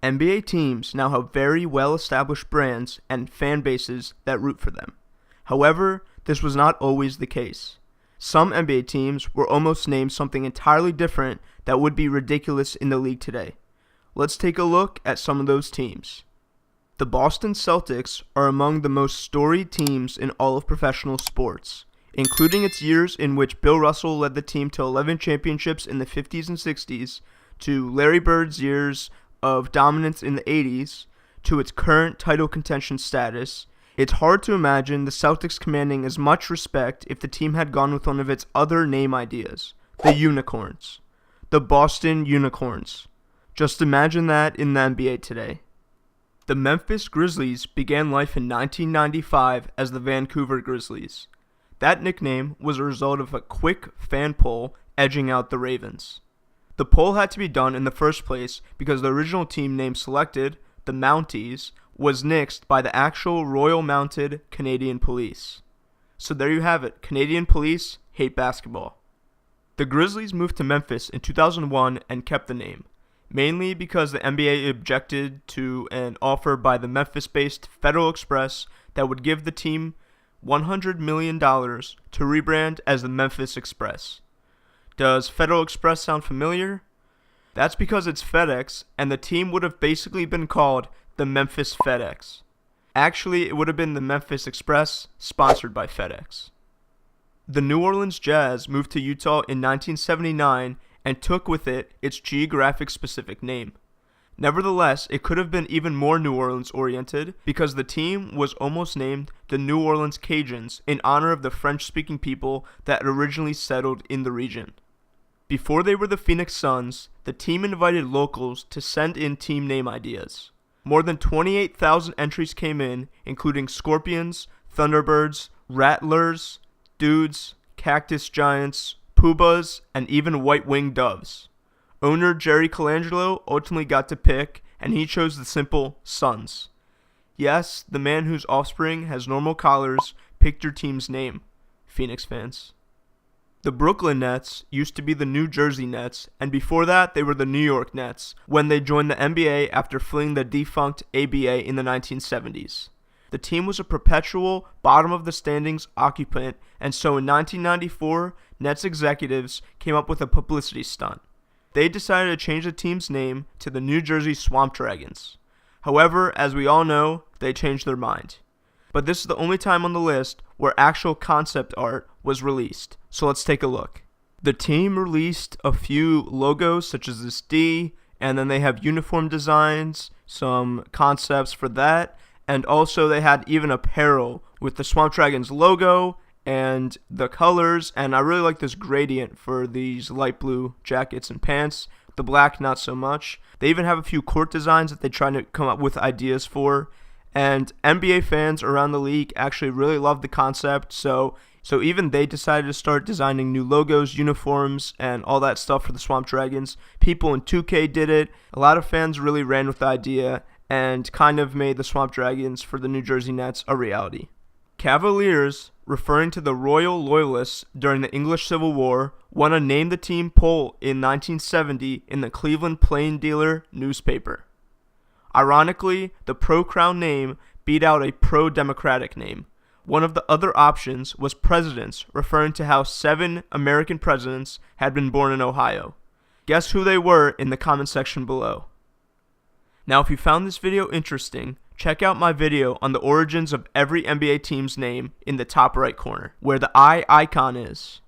NBA teams now have very well-established brands and fan bases that root for them. However, this was not always the case. Some NBA teams were almost named something entirely different that would be ridiculous in the league today. Let's take a look at some of those teams. The Boston Celtics are among the most storied teams in all of professional sports, including its years in which Bill Russell led the team to 11 championships in the 50s and 60s, to Larry Bird's years of dominance in the 80s, to its current title contention status. It's hard to imagine the Celtics commanding as much respect if the team had gone with one of its other name ideas, the Unicorns. The Boston Unicorns. Just imagine that in the NBA today. The Memphis Grizzlies began life in 1995 as the Vancouver Grizzlies. That nickname was a result of a quick fan poll edging out the Ravens. The poll had to be done in the first place because the original team name selected, the Mounties, was nixed by the actual Royal Mounted Canadian Police. So there you have it, Canadian Police hate basketball. The Grizzlies moved to Memphis in 2001 and kept the name, mainly because the NBA objected to an offer by the Memphis-based Federal Express that would give the team $100 million to rebrand as the Memphis Express. Does Federal Express sound familiar? That's because it's FedEx, and the team would have basically been called the Memphis FedEx. Actually, it would have been the Memphis Express, sponsored by FedEx. The New Orleans Jazz moved to Utah in 1979 and took with it its geographic-specific name. Nevertheless, it could have been even more New Orleans-oriented because the team was almost named the New Orleans Cajuns in honor of the French-speaking people that originally settled in the region. Before they were the Phoenix Suns, the team invited locals to send in team name ideas. More than 28,000 entries came in, including Scorpions, Thunderbirds, Rattlers, Dudes, Cactus Giants, Pumas, and even white-winged doves. Owner Jerry Colangelo ultimately got to pick, and he chose the simple Suns. Yes, the man whose offspring has normal collars picked your team's name, Phoenix fans. The Brooklyn Nets used to be the New Jersey Nets, and before that they were the New York Nets when they joined the NBA after fleeing the defunct ABA in the 1970s. The team was a perpetual bottom-of-the-standings occupant, and so in 1994, Nets executives came up with a publicity stunt. They decided to change the team's name to the New Jersey Swamp Dragons. However, as we all know, they changed their mind. But this is the only time on the list where actual concept art was released, so let's take a look. The team released a few logos such as this D, and then they have uniform designs, some concepts for that, and also they had even apparel with the Swamp Dragons logo and the colors, and I really like this gradient for these light blue jackets and pants. The black, not so much. They even have a few court designs that they try to come up with ideas for, and NBA fans around the league actually really love the concept, so even they decided to start designing new logos, uniforms, and all that stuff for the Swamp Dragons. People in 2K did it. A lot of fans really ran with the idea and kind of made the Swamp Dragons for the New Jersey Nets a reality. Cavaliers, referring to the Royal Loyalists during the English Civil War, won a Name the Team poll in 1970 in the Cleveland Plain Dealer newspaper. Ironically, the pro-Crown name beat out a pro-Democratic name. One of the other options was Presidents, referring to how 7 American presidents had been born in Ohio. Guess who they were in the comment section below. Now, if you found this video interesting, check out my video on the origins of every NBA team's name in the top right corner, where the eye icon is.